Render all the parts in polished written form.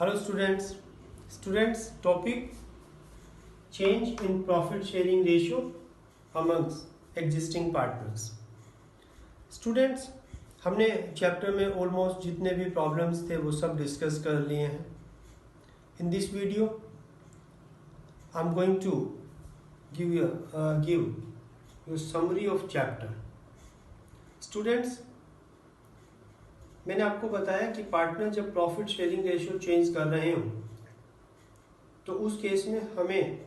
Hello students topic change in profit sharing ratio amongst existing partners. Students हमने chapter में almost जितने भी problems थे वो सब डिस्कस कर लिए हैं. In this video I'm going to give you summary of chapter. Students, मैंने आपको बताया कि पार्टनर जब प्रॉफिट शेयरिंग रेशियो चेंज कर रहे हो तो उस केस में हमें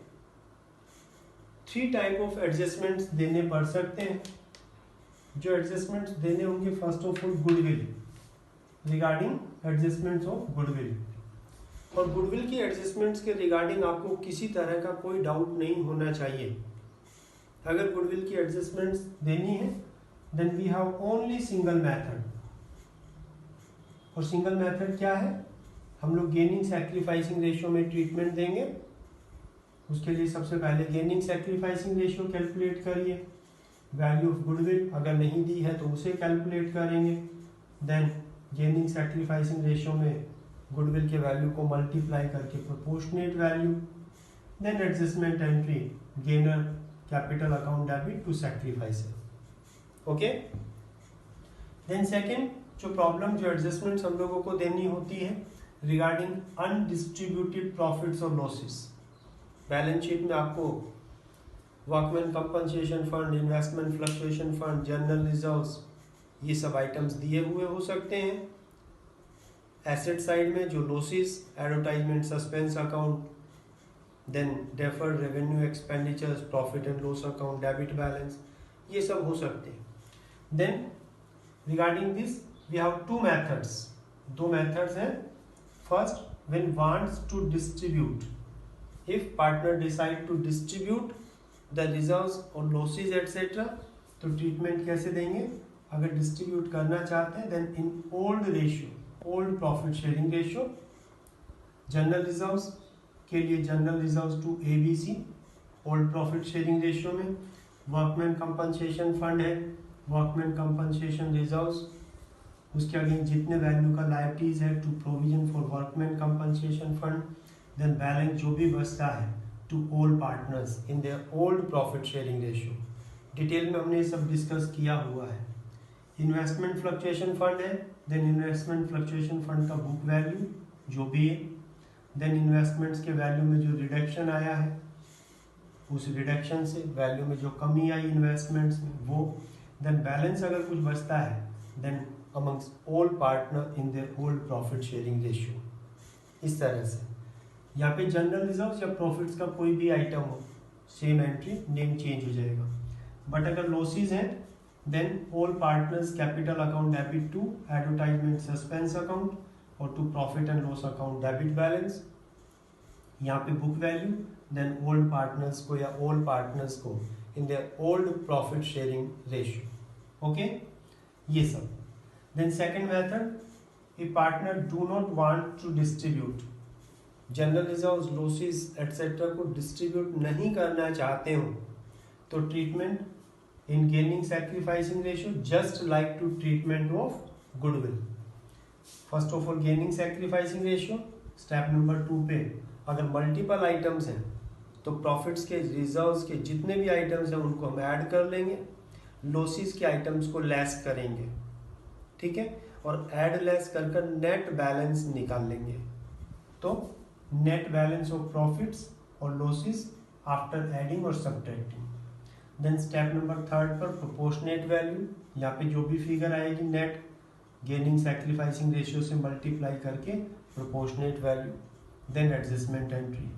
3 टाइप ऑफ एडजस्टमेंट्स देने पड़ सकते हैं. जो एडजस्टमेंट्स देने होंगे, first of all goodwill, regarding adjustments of goodwill. और गुडविल की एडजस्टमेंट्स के रिगार्डिंग आपको किसी तरह का कोई डाउट नहीं होना चाहिए. अगर गुडविल की एडजस्टमेंट्स देनी है then we have only single method. और सिंगल मेथड क्या है? हम लोग गेनिंग सैक्रिफाइसिंग रेशियो में ट्रीटमेंट देंगे. उसके लिए सबसे पहले गेनिंग सैक्रिफाइसिंग रेशियो कैलकुलेट करिए. वैल्यू ऑफ गुडविल अगर नहीं दी है तो उसे कैलकुलेट करेंगे. देन गेनिंग सैक्रिफाइसिंग रेशियो में गुडविल के वैल्यू को मल्टीप्लाई करके proportionate value. Then adjustment entry gainer capital account debit to sacrificer. Okay. Then second जो प्रॉब्लम, जो एडजस्टमेंट्स हम लोगों को देनी होती है रिगार्डिंग अनडिस्ट्रीब्यूटेड प्रॉफिट्स और लॉसेस. बैलेंस शीट में आपको workman compensation fund, investment fluctuation fund, general reserves, ये सब आइटम्स दिए हुए हो सकते हैं. एसेट साइड में जो losses, advertisement suspense account, then deferred revenue expenditures, profit and loss account, debit balance, ये सब हो सकते हैं. Then regarding this we have 2 methods. 2 methods हैं. First, when wants to distribute, if partner decide to distribute the reserves or losses etc, तो treatment कैसे देंगे? अगर डिस्ट्रीब्यूट करना चाहते हैं then in old ratio, old profit sharing ratio. General reserves के लिए general reserves to ABC, old profit sharing ratio में. वर्कमैन कंपनसेशन फंड है, वर्कमैन कंपनसेशन रिजर्व्स, उसके आगे जितने वैल्यू का लायबिलिटीज है to provision for workman compensation fund. Then balance जो भी बचता है to all partners in their old profit sharing ratio. Detail में हमने ये सब डिस्कस किया हुआ है. इन्वेस्टमेंट फ्लक्चुएशन फंड है, देन इन्वेस्टमेंट फ्लक्चुएशन फंड का बुक वैल्यू जो भी है. देन इन्वेस्टमेंट्स के वैल्यू में जो रिडक्शन आया है उस रिडक्शन से वैल्यू में जो कमी आई इन्वेस्टमेंट्स में वो. देन बैलेंस अगर कुछ बचता है then amongst all partner in their old profit sharing ratio. इस तरह से यहाँ पे जनरल रिजर्व्स या प्रॉफिट्स का कोई भी आइटम हो, सेम एंट्री, नेम चेंज हो जाएगा. बट अगर लॉसेस हैं then all partners capital account debit to advertisement suspense account और to profit and loss account debit balance. यहाँ पे book value then old partners को या ऑल पार्टनर्स को in their old profit sharing ratio. Okay, ये सब. Then second method, if partner do not want to distribute, general reserves, losses etcetera को distribute नहीं करना चाहते हो तो treatment in gaining sacrificing ratio just like to treatment of goodwill. First of all gaining sacrificing ratio step number 2 पे अगर multiple items हैं तो प्रॉफिट्स के, रिजर्व्स के जितने भी आइटम्स हैं उनको हम ऐड कर लेंगे, लॉसेस के आइटम्स को लेस करेंगे. ठीक है, और ऐड लेस कर नेट बैलेंस निकाल लेंगे. तो नेट बैलेंस ऑफ प्रॉफिट्स और लॉसेस आफ्टर एडिंग और सब्ट्रैक्टिंग. देन स्टेप नंबर 3 पर प्रोपोर्शनेट वैल्यू, यहाँ पे जो भी फिगर आएगी नेट गेनिंग सैक्रिफाइसिंग रेशियो से मल्टीप्लाई करके proportionate value. Then adjustment entry,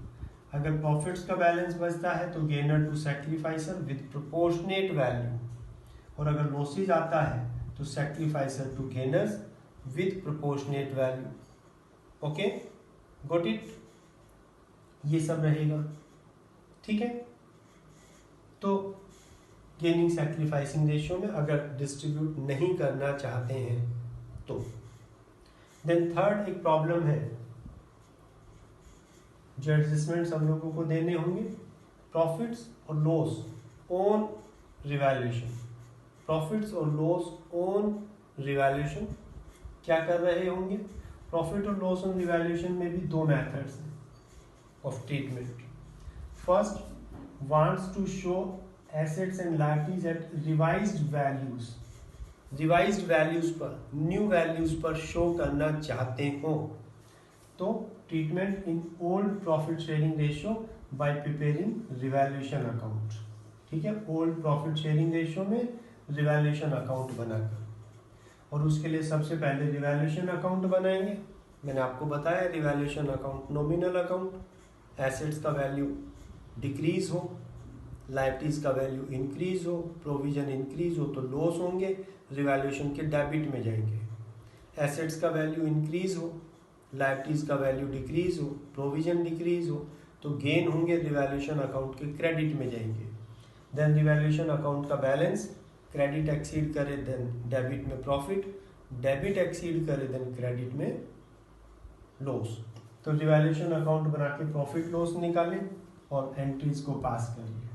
अगर प्रॉफिट्स का बैलेंस बचता है तो gainer to sacrificer with proportionate value, और अगर लॉसेज आता है तो sacrificer to gainers with proportionate value. Okay, got it. ये सब रहेगा. ठीक है, तो गेनिंग सैक्रिफाइसिंग रेशियो में अगर डिस्ट्रीब्यूट नहीं करना चाहते हैं तो. देन थर्ड एक प्रॉब्लम है जो एडजस्टमेंट्स हम लोगों को देने होंगे, प्रॉफिट्स और लॉस ऑन रिवैल्यूएशन. प्रॉफिट्स और लॉस ऑन रिवैल्यूएशन क्या कर रहे होंगे? प्रॉफिट और लॉस ऑन रिवैल्यूएशन में भी दो मेथड्स हैं of treatment. First, wants to show assets and liabilities at revised values. Revised values पर, न्यू वैल्यूज पर शो करना चाहते हो तो treatment in old profit sharing ratio by preparing revaluation account. ठीक है, ओल्ड प्रॉफिट शेयरिंग रेशियो में revaluation account बनाकर. और उसके लिए सबसे पहले रिवैल्यूएशन अकाउंट बनाएंगे. मैंने आपको बताया revaluation account nominal account, assets का वैल्यू डिक्रीज हो, लायबिलिटीज का वैल्यू इंक्रीज हो, प्रोविजन इंक्रीज हो तो लॉस होंगे, रिवैल्यूएशन के डेबिट में जाएंगे. एसेट्स का वैल्यू इंक्रीज हो, लायबिलिटीज का वैल्यू डिक्रीज हो, प्रोविजन डिक्रीज हो तो गेन होंगे, रिवैल्यूएशन अकाउंट के क्रेडिट में जाएंगे. देन रिवैल्यूएशन अकाउंट का बैलेंस क्रेडिट एक्सीड करे देन डेबिट में प्रॉफिट, डेबिट एक्सीड करे देन क्रेडिट में लॉस. तो रिवैल्यूएशन अकाउंट बना के प्रॉफिट लॉस निकालें और एंट्रीज को पास करिए.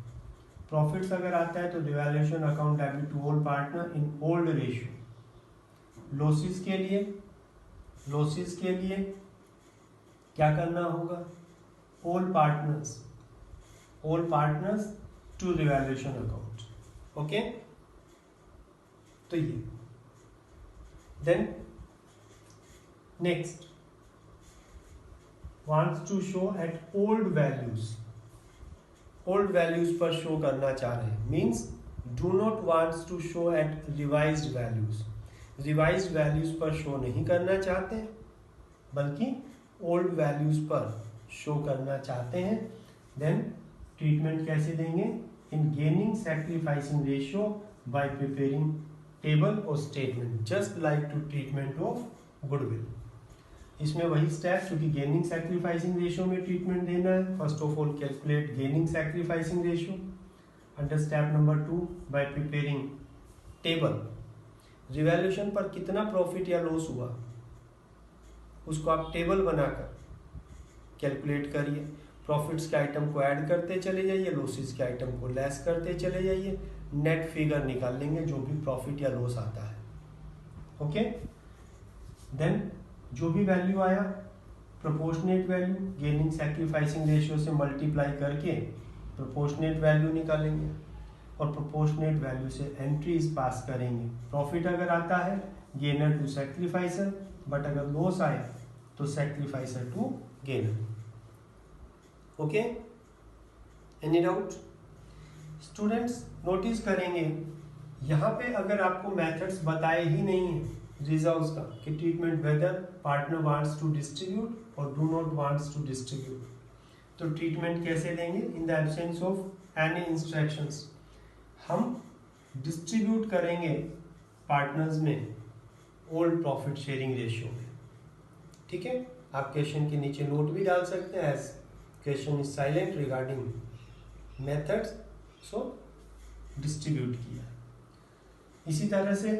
प्रॉफिट्स अगर आता है तो revaluation account debit to all partner in old ratio. Losses के लिए क्या करना होगा? All partners to revaluation account. Okay, तो ये. Then next, wants to show at old values पर शो करना चाह रहे हैं. Means do not wants to show at revised values. Revised values पर शो नहीं करना चाहते बल्कि ओल्ड वैल्यूज पर शो करना चाहते हैं. देन ट्रीटमेंट कैसे देंगे? In gaining sacrificing ratio by preparing table और statement just like to treatment of goodwill. इसमें वही स्टेप, क्योंकि गेनिंग सैक्रिफाइसिंग रेशियो में ट्रीटमेंट देना है. First of all calculate gaining sacrificing ratio under step number 2 by preparing table. Revaluation पर कितना profit या लॉस हुआ उसको आप टेबल बनाकर कैलकुलेट करिए. प्रॉफिट्स के आइटम को ऐड करते चले जाइए, लॉसेस के आइटम को लेस करते चले जाइए, नेट फिगर निकाल लेंगे जो भी प्रॉफिट या लॉस आता है. ओके, देन जो भी वैल्यू आया proportionate value gaining sacrificing ratio से मल्टीप्लाई करके प्रोपोर्शनेट वैल्यू निकालेंगे और प्रोपोर्शनेट वैल्यू से एंट्रीज पास करेंगे. प्रॉफिट अगर आता है गेनर टू सैक्रिफाइसर, बट अगर लॉस आए तो sacrificer to gainer. Okay, any doubt? Students notice करेंगे यहाँ पे अगर आपको मेथड्स बताए ही नहीं है रिजल्ट्स का कि treatment whether partner wants to distribute और do not wants to distribute, तो ट्रीटमेंट कैसे देंगे? In the absence of any instructions हम डिस्ट्रीब्यूट करेंगे पार्टनर्स में ओल्ड प्रॉफिट शेयरिंग रेशियो में. ठीक है, आप क्वेश्चन के नीचे नोट भी डाल सकते हैं as question is silent regarding methods, so distribute किया. इसी तरह से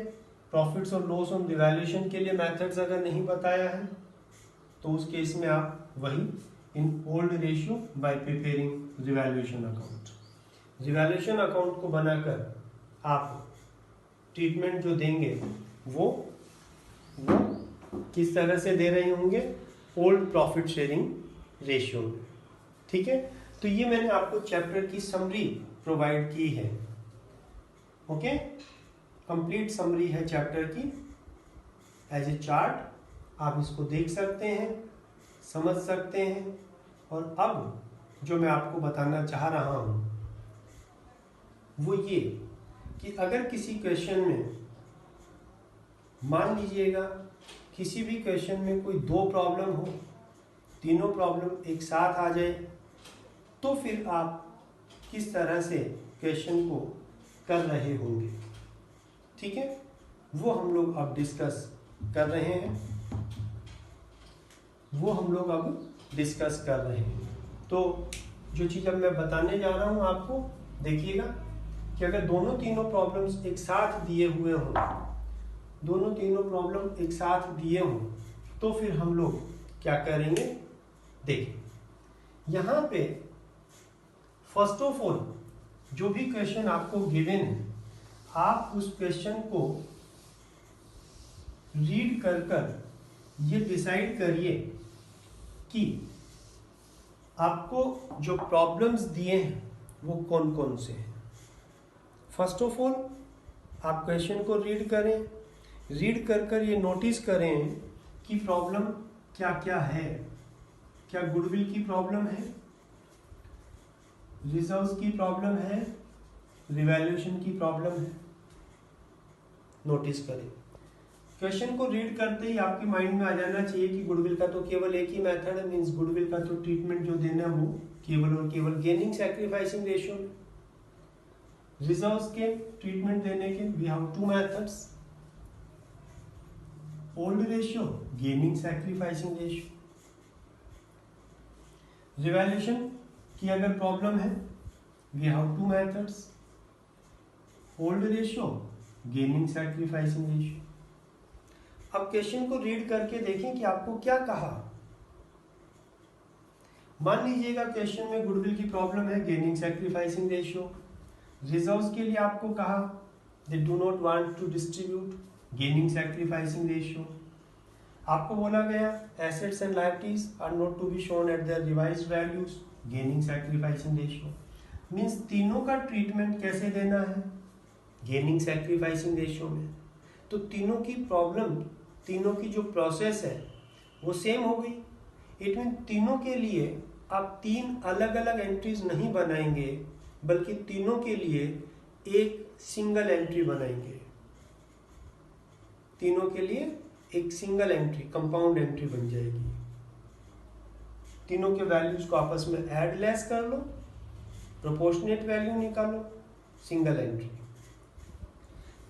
प्रॉफिट्स और लॉस ऑन रिवैल्यूएशन के लिए मेथड्स अगर नहीं बताया है तो उस केस में आप वही इन old ratio by preparing revaluation account. Revaluation account को बनाकर आप ट्रीटमेंट जो देंगे वो किस तरह से दे रहे होंगे? ओल्ड प्रॉफिट शेयरिंग रेशियो में. ठीक है, तो ये मैंने आपको चैप्टर की समरी प्रोवाइड की है. ओके, कंप्लीट समरी है चैप्टर की एज ए चार्ट. आप इसको देख सकते हैं, समझ सकते हैं. और अब जो मैं आपको बताना चाह रहा हूं वो ये कि अगर किसी क्वेश्चन में मान लीजिएगा किसी भी क्वेश्चन में कोई दो प्रॉब्लम हो, तीनों प्रॉब्लम एक साथ आ जाए, तो फिर आप किस तरह से क्वेश्चन को कर रहे होंगे. ठीक है, वो हम लोग अब डिस्कस कर रहे हैं. तो जो चीज़ अब मैं बताने जा रहा हूँ आपको, देखिएगा कि अगर दोनों तीनों प्रॉब्लम्स एक साथ दिए हुए हों, तो फिर हम लोग क्या करेंगे? देखिए, यहाँ पे फर्स्ट ऑफ ऑल जो भी क्वेश्चन आपको गिवन है, आप उस क्वेश्चन को रीड कर ये डिसाइड करिए कि आपको जो प्रॉब्लम्स दिए हैं वो कौन कौन से हैं। फर्स्ट ऑफ ऑल आप क्वेश्चन को रीड करें, रीड कर कर ये नोटिस करें कि प्रॉब्लम क्या क्या है। क्या गुडविल की प्रॉब्लम है, रिजर्व्स की प्रॉब्लम है, रिवैल्यूएशन की प्रॉब्लम है, नोटिस करें। क्वेश्चन को रीड करते ही आपके माइंड में आ जाना चाहिए कि गुडविल का तो केवल एक ही मेथड है, मींस गुडविल का तो ट्रीटमेंट जो देना है वो केवल और केवल गेनिंग सैक्रिफाइसिंग रेशियो में। रिजर्व्स के ट्रीटमेंट देने के we have two methods, old ratio, gaining sacrificing ratio. Revaluation की अगर प्रॉब्लम है we have two methods, old ratio, gaining sacrificing ratio. अब क्वेश्चन को रीड करके देखें कि आपको क्या कहा। मान लीजिएगा क्वेश्चन में गुडविल की प्रॉब्लम है, गेनिंग सैक्रिफाइसिंग रेशियो। रिजर्व्स के लिए आपको कहा they do not want to distribute, gaining sacrificing ratio. आपको बोला गया assets and liabilities are not to be shown at their revised values, gaining sacrificing ratio. Means तीनों का ट्रीटमेंट कैसे देना है, गेनिंग सैक्रिफाइसिंग रेशियो में। तो तीनों की प्रॉब्लम, तीनों की जो प्रोसेस है वो सेम हो गई। इट मीन तीनों के लिए आप तीन अलग अलग एंट्रीज नहीं बनाएंगे, बल्कि तीनों के लिए एक सिंगल एंट्री बनाएंगे। तीनों के लिए एक सिंगल एंट्री, कंपाउंड एंट्री बन जाएगी। तीनों के वैल्यूज को आपस में ऐड लेस कर लो, प्रोपोर्शनेट वैल्यू निकालो, सिंगल एंट्री।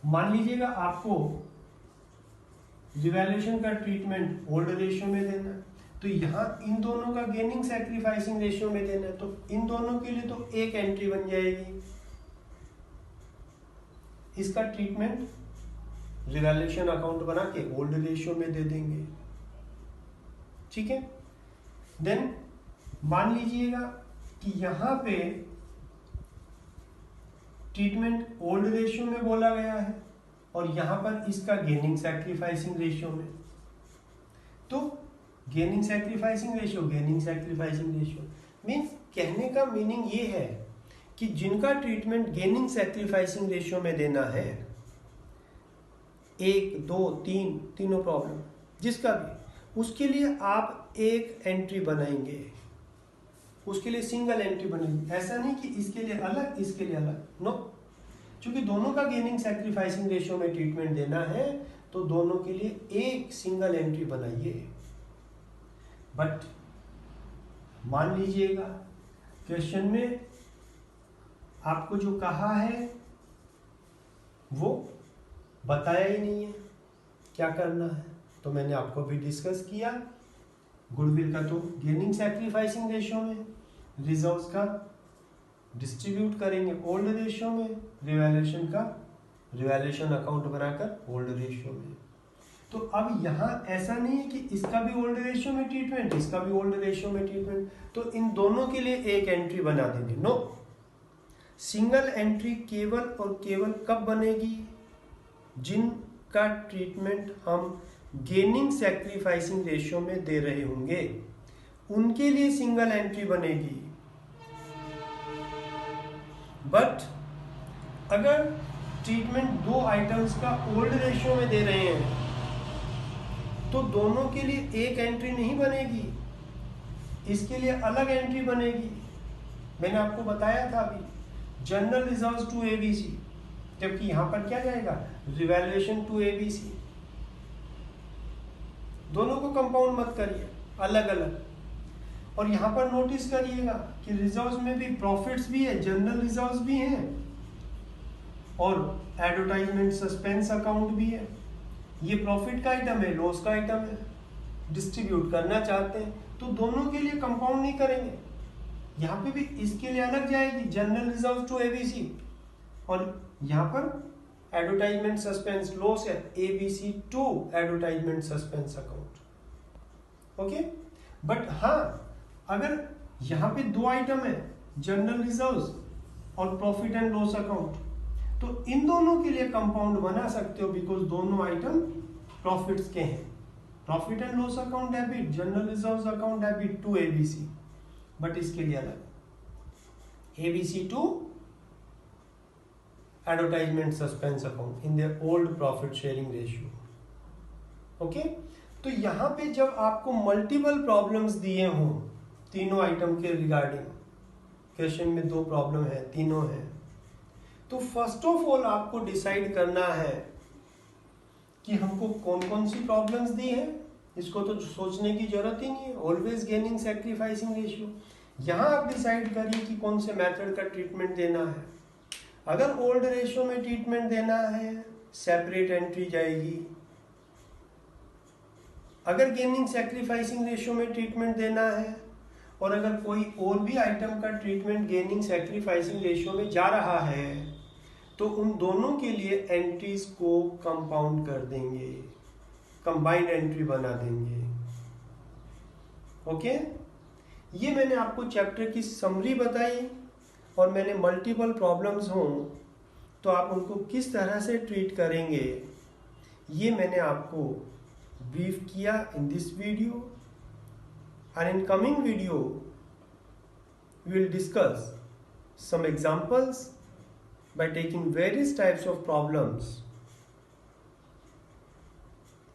मान लीजिएगा आपको रिवैल्यूएशन का ट्रीटमेंट ओल्ड रेशियो में देना है, तो यहां इन दोनों का गेनिंग सैक्रिफाइसिंग रेशियो में देना है, तो इन दोनों के लिए तो एक एंट्री बन जाएगी। इसका ट्रीटमेंट रिवैल्यूएशन अकाउंट बना के ओल्ड रेशियो में दे देंगे। ठीक है। देन मान लीजिएगा कि यहां पे ट्रीटमेंट ओल्ड रेशियो में बोला गया है और यहां पर इसका गेनिंग सैक्रिफाइसिंग रेशियो में। तो gaining sacrificing ratio, gaining sacrificing ratio means कहने का मीनिंग ये है कि जिनका ट्रीटमेंट गेनिंग सैक्रिफाइसिंग रेशियो में देना है, 1, 2, 3 तीनों प्रॉब्लम जिसका भी, उसके लिए आप एक एंट्री बनाएंगे, उसके लिए सिंगल एंट्री बनेगी। ऐसा नहीं कि इसके लिए अलग, इसके लिए अलग, नो। क्योंकि दोनों का गेनिंग सैक्रिफाइसिंग रेशियो में ट्रीटमेंट देना है, तो दोनों के लिए एक सिंगल एंट्री बनाइए। बट मान लीजिएगा क्वेश्चन में आपको जो कहा है वो बताया ही नहीं है क्या करना है। तो मैंने आपको भी डिस्कस किया, गुडविल का तो गेनिंग सैक्रिफाइसिंग रेशियो में, रिजर्व्स का डिस्ट्रीब्यूट करेंगे ओल्ड रेशियो में, रिवैल्यूएशन का रिवैल्यूएशन अकाउंट बनाकर ओल्ड रेशियो में। तो अब यहाँ ऐसा नहीं है कि इसका भी ओल्ड रेशियो में ट्रीटमेंट, इसका भी ओल्ड रेशियो में ट्रीटमेंट, तो इन दोनों के लिए एक एंट्री बना देंगे। नो, सिंगल एंट्री केवल और केवल कब बनेगी, जिनका ट्रीटमेंट हम गेनिंग सैक्रिफाइसिंग रेशियो में दे रहे होंगे, उनके लिए सिंगल एंट्री बनेगी। बट अगर ट्रीटमेंट दो आइटम्स का ओल्ड रेशियो में दे रहे हैं, तो दोनों के लिए एक एंट्री नहीं बनेगी, इसके लिए अलग एंट्री बनेगी। मैंने आपको बताया था अभी, जनरल रिजर्व्स टू एबीसी, जबकि यहां पर क्या जाएगा, रिवैल्यूएशन टू एबीसी। दोनों को कंपाउंड मत करिए, अलग अलग। और यहां पर नोटिस करिएगा कि रिजर्व्स में भी प्रॉफिट्स भी है, जनरल रिजर्व्स भी हैं और एडवर्टाइजमेंट सस्पेंस अकाउंट भी है। ये प्रॉफिट का आइटम है, लॉस का आइटम है, डिस्ट्रीब्यूट करना चाहते हैं, तो दोनों के लिए कंपाउंड नहीं करेंगे। यहाँ पे भी इसके लिए अलग जाएगी, जनरल रिजर्व टू एबीसी, और यहाँ पर एडवर्टाइजमेंट सस्पेंस लॉस है, ABC to advertisement suspense account. Okay, but हाँ, अगर यहाँ पे दो आइटम है, जनरल रिजर्व्स और प्रॉफिट एंड लॉस अकाउंट, तो इन दोनों के लिए कंपाउंड बना सकते हो, बिकॉज दोनों आइटम प्रॉफिट्स के हैं। Profit and loss account debit, general reserves account debit to ABC, but इसके लिए अलग, ABC to advertisement suspense account in the old profit sharing ratio. Okay, तो यहां पे जब आपको मल्टीपल प्रॉब्लम्स दिए हों तीनों आइटम के रिगार्डिंग, क्वेश्चन में 2 प्रॉब्लम है, तीनों है, तो फर्स्ट ऑफ ऑल आपको डिसाइड करना है कि हमको कौन कौन सी प्रॉब्लम्स दी है। इसको तो सोचने की जरूरत ही नहीं है, ऑलवेज गेनिंग सैक्रिफाइसिंग रेशियो। यहां आप डिसाइड करिए कि कौन से मेथड का ट्रीटमेंट देना है। अगर ओल्ड रेशियो में ट्रीटमेंट देना है, सेपरेट एंट्री जाएगी। अगर गेनिंग सैक्रिफाइसिंग रेशियो में ट्रीटमेंट देना है, और अगर कोई और भी आइटम का ट्रीटमेंट गेनिंग सैक्रिफाइसिंग रेशियो में जा रहा है, तो उन दोनों के लिए एंट्रीज को कंपाउंड कर देंगे, कंबाइंड एंट्री बना देंगे। ओके, ये मैंने आपको चैप्टर की समरी बताई, और मैंने मल्टीपल प्रॉब्लम्स हों तो आप उनको किस तरह से ट्रीट करेंगे ये मैंने आपको ब्रीफ किया in this video. And in coming video, we will discuss some examples by taking various types of problems.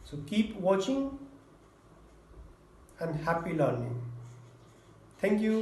So keep watching and happy learning. Thank you.